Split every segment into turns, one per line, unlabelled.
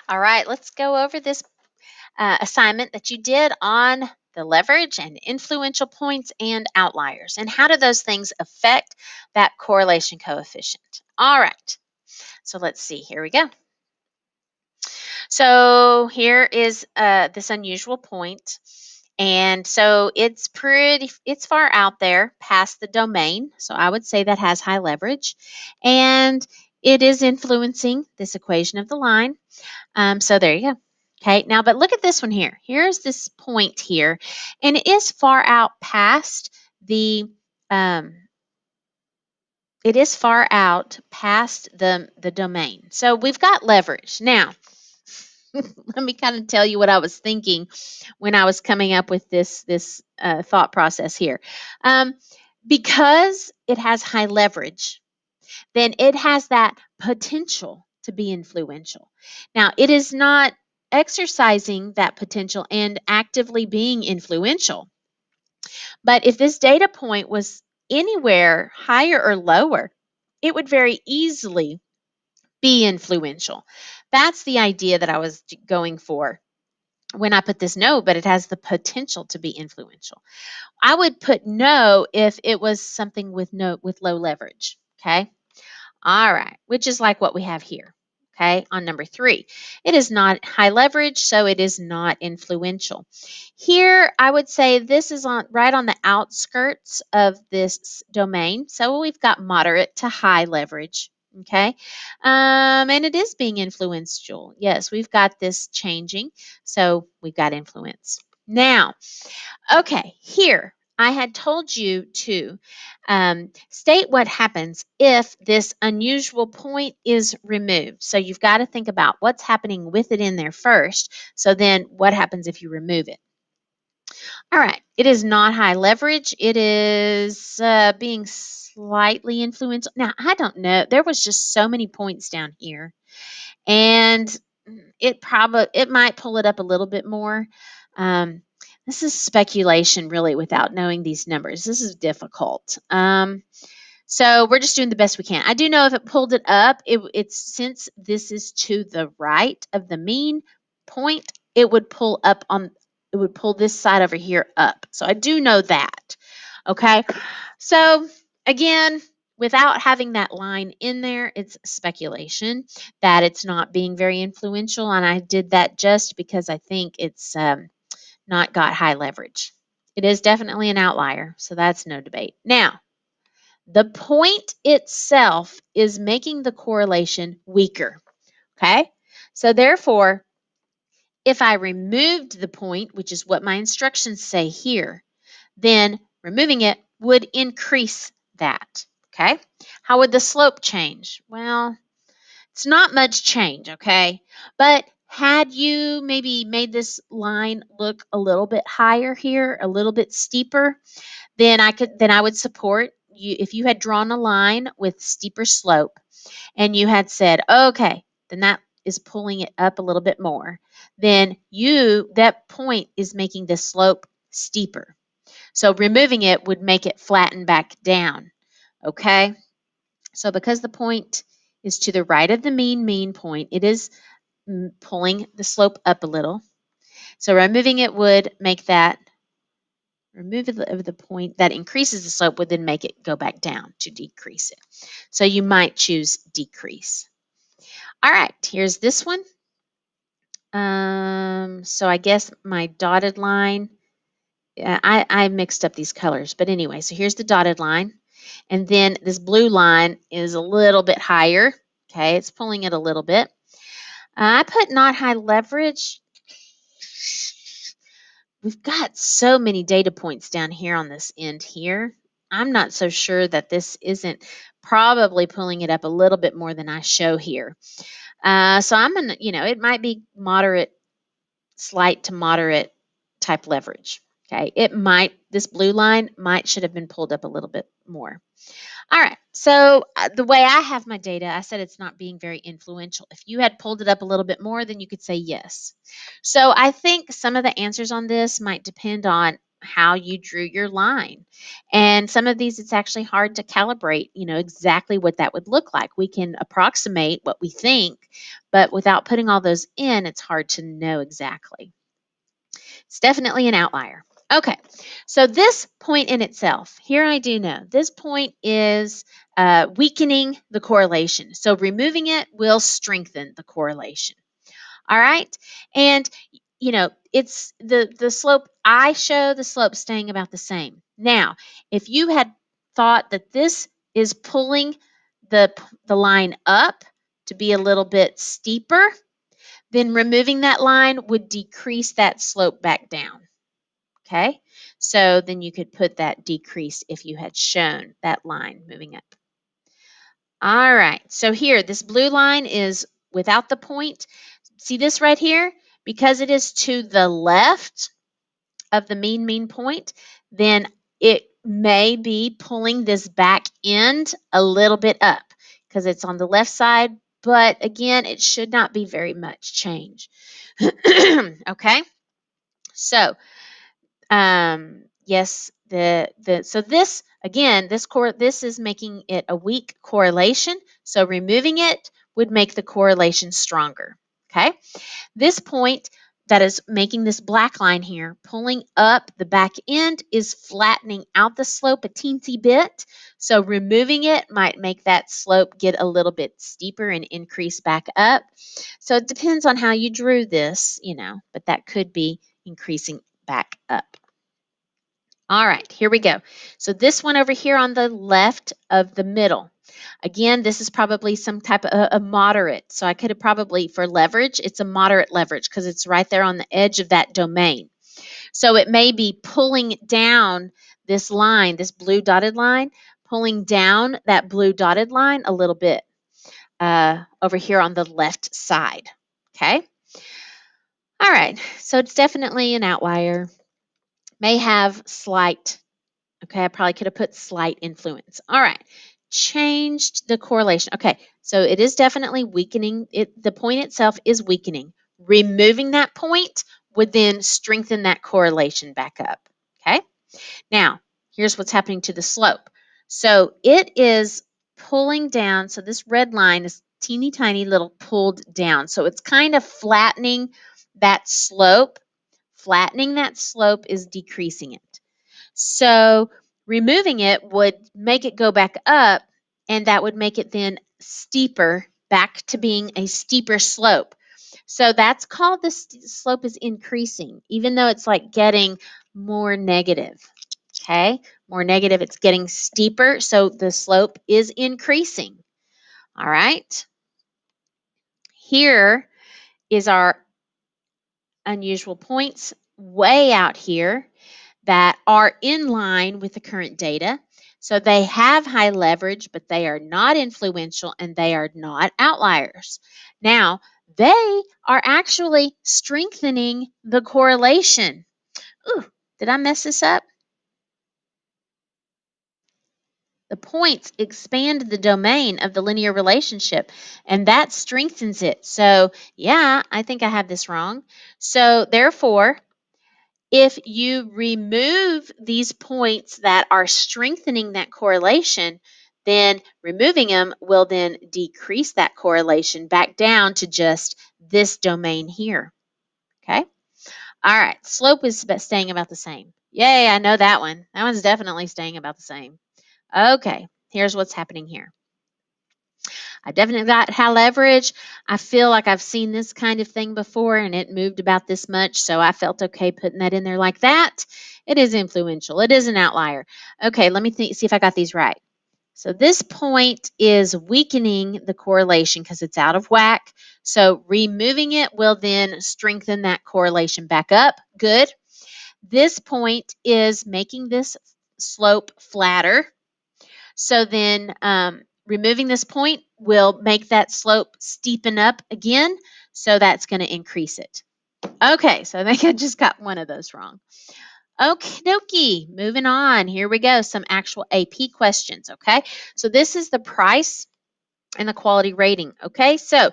All right, let's go over this assignment that you did on the leverage and influential points and outliers. And how do those things affect that correlation coefficient? All right, so let's see. Here we go. So here is this unusual point. And so it's far out there past the domain. So I would say that has high leverage. And it is influencing this equation of the line. So there you go. Okay, now, but look at this one here. Here's this point here, and it is far out past um, the domain. So we've got leverage. Now, let me kind of tell you what I was thinking when I was coming up with this thought process here. Um, because it has high leverage, then it has that potential to be influential. Now, it is not exercising that potential and actively being influential. But if this data point was anywhere higher or lower, it would very easily be influential. That's the idea that I was going for when I put this no, but it has the potential to be influential. I would put no if it was something with low leverage. Okay. All right, which is like what we have here. Okay, on number 3. It is not high leverage, so it is not influential. Here, I would say this is right on the outskirts of this domain. So we've got moderate to high leverage. Okay, and it is being influential. Yes, we've got this changing, so we've got influence. Now, okay, here I had told you to state what happens if this unusual point is removed. So you've got to think about what's happening with it in there first. So then what happens if you remove it? All right, it is not high leverage. It is being slightly influential. Now, I don't know. There was just so many points down here. And it might pull it up a little bit more. Um, this is speculation, really, without knowing these numbers. This is difficult. So we're just doing the best we can. I do know if it pulled it up, it's since this is to the right of the mean point, it would pull up on. It would pull this side over here up. So I do know that. Okay. So again, without having that line in there, it's speculation that it's not being very influential. And I did that just because I think it's not got high leverage. It is definitely an outlier. So that's no debate. Now, the point itself is making the correlation weaker. Okay. So therefore, if I removed the point, which is what my instructions say here, then removing it would increase that. Okay. How would the slope change? Well, it's not much change. Okay. But had you maybe made this line look a little bit higher here, a little bit steeper, then I would support you if you had drawn a line with steeper slope and you had said, okay, then that is pulling it up a little bit more. Then that point is making the slope steeper. So removing it would make it flatten back down. Okay. So because the point is to the right of the mean point, it is pulling the slope up a little. So removing it would make that remove of the point that increases the slope would then make it go back down to decrease it. So you might choose decrease. All right, here's this one. So I guess my dotted line, I mixed up these colors, but anyway, so here's the dotted line. And then this blue line is a little bit higher. Okay, it's pulling it a little bit. I put not high leverage. We've got so many data points down here on this end here. I'm not so sure that this isn't probably pulling it up a little bit more than I show here. So I'm going to, it might be moderate, slight to moderate type leverage. Okay, this blue line should have been pulled up a little bit more. All right, so the way I have my data, I said it's not being very influential. If you had pulled it up a little bit more, then you could say yes. So I think some of the answers on this might depend on how you drew your line. And some of these, it's actually hard to calibrate, exactly what that would look like. We can approximate what we think, but without putting all those in, it's hard to know exactly. It's definitely an outlier. Okay, so this point in itself, here I do know, this point is weakening the correlation. So removing it will strengthen the correlation. All right. And it's the slope, I show the slope staying about the same. Now, if you had thought that this is pulling the line up to be a little bit steeper, then removing that line would decrease that slope back down. Okay? So then you could put that decrease if you had shown that line moving up. All right. So here, this blue line is without the point. See this right here? Because it is to the left of the mean point, then it may be pulling this back end a little bit up because it's on the left side. But again, it should not be very much change. Okay? So, yes, so this again, this is making it a weak correlation. So removing it would make the correlation stronger. Okay? This point that is making this black line here, pulling up the back end, is flattening out the slope a teensy bit. So removing it might make that slope get a little bit steeper and increase back up. So it depends on how you drew this, but that could be increasing back up. All right, here we go. So this one over here on the left of the middle. Again, this is probably some type of a moderate. So I could have probably, for leverage, it's a moderate leverage because it's right there on the edge of that domain. So it may be pulling down this line, this blue dotted line, pulling down that blue dotted line a little bit over here on the left side. Okay. All right. So it's definitely an outlier. May have slight. Okay, I probably could have put slight influence. All right, changed the correlation. Okay, so it is definitely weakening. The point itself is weakening. Removing that point would then strengthen that correlation back up. Okay, now here's what's happening to the slope. So it is pulling down. So this red line is teeny tiny little pulled down. So it's kind of flattening that slope. Flattening that slope is decreasing it. So removing it would make it go back up, and that would make it then steeper, back to being a steeper slope. So that's called the slope is increasing, even though it's like getting more negative. Okay, more negative, it's getting steeper. So the slope is increasing. All right. Here is our unusual points way out here that are in line with the current data. So they have high leverage, but they are not influential and they are not outliers. Now, they are actually strengthening the correlation. Ooh, did I mess this up? The points expand the domain of the linear relationship, and that strengthens it. So, yeah, I think I have this wrong. So, therefore, if you remove these points that are strengthening that correlation, then removing them will then decrease that correlation back down to just this domain here. Okay? All right. Slope is staying about the same. Yay, I know that one. That one's definitely staying about the same. Okay, here's what's happening here. I definitely got high leverage. I feel like I've seen this kind of thing before and it moved about this much, so I felt okay putting that in there like that. It is influential. It is an outlier. Okay, let me see if I got these right. So this point is weakening the correlation because it's out of whack. So removing it will then strengthen that correlation back up. Good. This point is making this slope flatter. So then removing this point will make that slope steepen up again. So that's going to increase it. Okay, so I think I just got one of those wrong. Okie dokie, moving on. Here we go. Some actual AP questions. Okay, so this is the price and the quality rating. Okay, so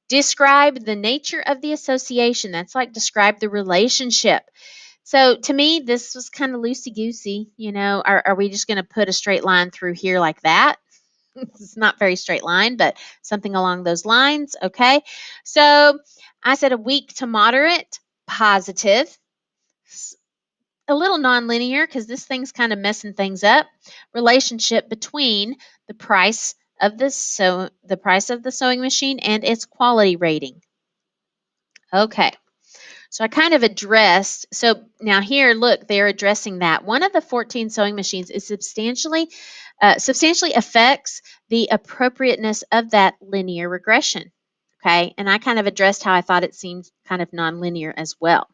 describe the nature of the association. That's like describe the relationship. So to me, this was kind of loosey goosey. Are we just going to put a straight line through here like that? It's not very straight line, but something along those lines. Okay. So I said a weak to moderate, positive, a little nonlinear because this thing's kind of messing things up. Relationship between the price of the price of the sewing machine and its quality rating. Okay. So I kind of addressed, so now here, look, they're addressing that. One of the 14 sewing machines is substantially affects the appropriateness of that linear regression. Okay, and I kind of addressed how I thought it seemed kind of nonlinear as well.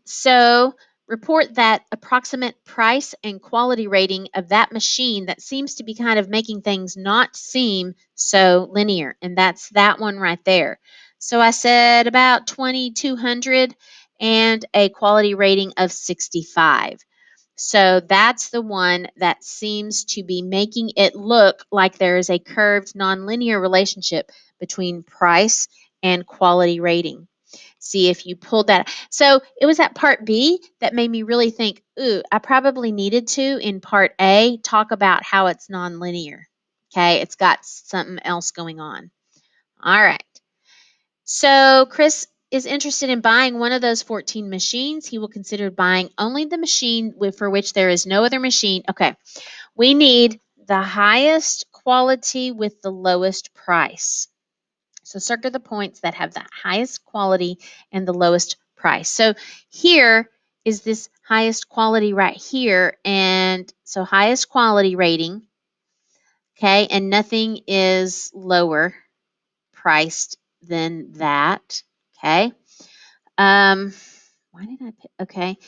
So report that approximate price and quality rating of that machine that seems to be kind of making things not seem so linear. And that's that one right there. So I said about 2,200 and a quality rating of 65. So that's the one that seems to be making it look like there is a curved nonlinear relationship between price and quality rating. See if you pulled that. So it was that part B that made me really think, ooh, I probably needed to, in part A, talk about how it's nonlinear. Okay, it's got something else going on. All right. So Chris is interested in buying one of those 14 machines. He will consider buying only the machine for which there is no other machine. Okay, we need the highest quality with the lowest price. So circle the points that have the highest quality and the lowest price. So here is this highest quality right here. And so highest quality rating, okay, and nothing is lower priced than that, okay. Why did I pick, okay.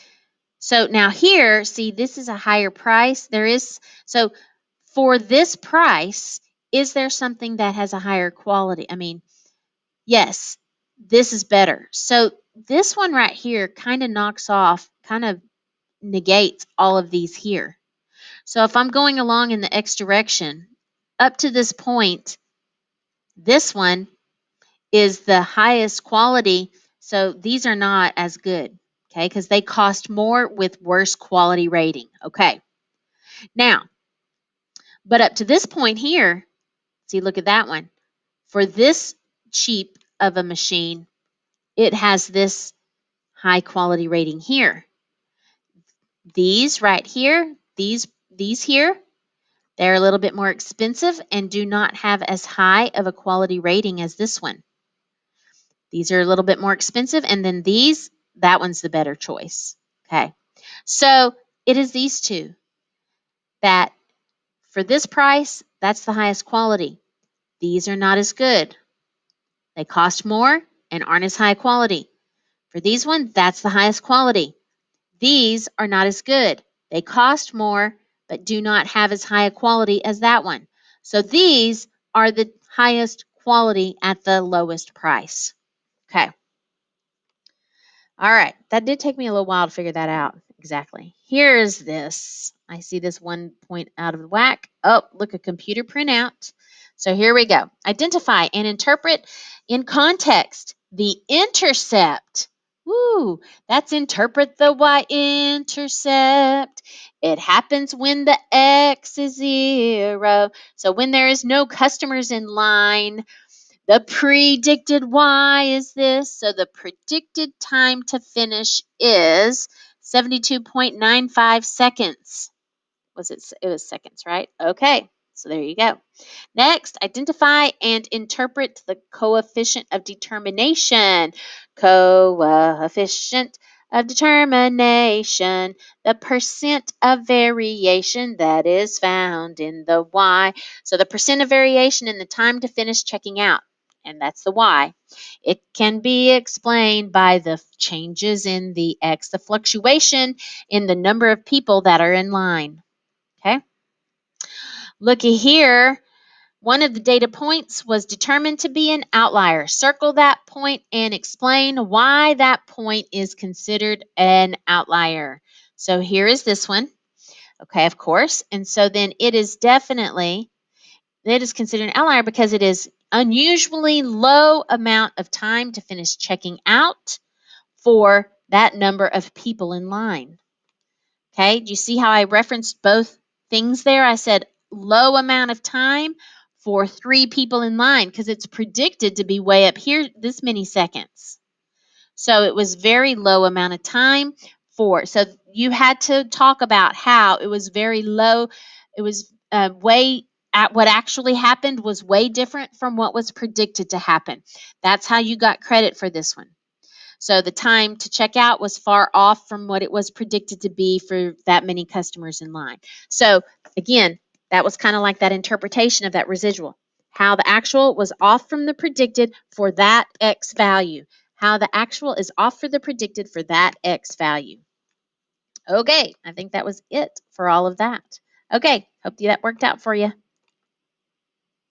So now here, see, this is a higher price. So for this price, is there something that has a higher quality? I mean, yes, this is better. So this one right here kind of knocks off, kind of negates all of these here. So if I'm going along in the X direction, up to this point, this one is the highest quality. So these are not as good, okay, because they cost more with worse quality rating. Okay. Now, but up to this point here, see, look at that one. For this cheap of a machine, it has this high quality rating here. These right here, these here, they're a little bit more expensive and do not have as high of a quality rating as this one. These are a little bit more expensive, and then these, that one's the better choice. Okay. So it is these two that for this price, that's the highest quality. These are not as good. They cost more and aren't as high quality. For these ones, that's the highest quality. These are not as good. They cost more, but do not have as high a quality as that one. So these are the highest quality at the lowest price. Okay. All right. That did take me a little while to figure that out. Exactly. Here's this. I see this one point out of whack. Oh, look, a computer printout. So here we go. Identify and interpret in context the intercept. Woo, that's interpret the y-intercept. It happens when the x is 0. So when there is no customers in line, the predicted y is this. So the predicted time to finish is 72.95 seconds. It was seconds, right? Okay. So there you go. Next, identify and interpret the coefficient of determination. Coefficient of determination, the percent of variation that is found in the y. So the percent of variation in the time to finish checking out, and that's the y. It can be explained by the changes in the x, the fluctuation in the number of people that are in line. Okay. Looky here. One of the data points was determined to be an outlier. Circle that point and explain why that point is considered an outlier. So here is this one. Okay, of course. And so then it is considered an outlier because it is unusually low amount of time to finish checking out for that number of people in line. Okay, do you see how I referenced both things there? I said low amount of time for 3 people in line because it's predicted to be way up here this many seconds. So it was very low amount of time for. So you had to talk about how it was very low. It was way at what actually happened was way different from what was predicted to happen. That's how you got credit for this one. So the time to check out was far off from what it was predicted to be for that many customers in line. So again, that was kind of like that interpretation of that residual. How the actual was off from the predicted for that X value. How the actual is off for the predicted for that X value. Okay, I think that was it for all of that. Okay, hope that worked out for you.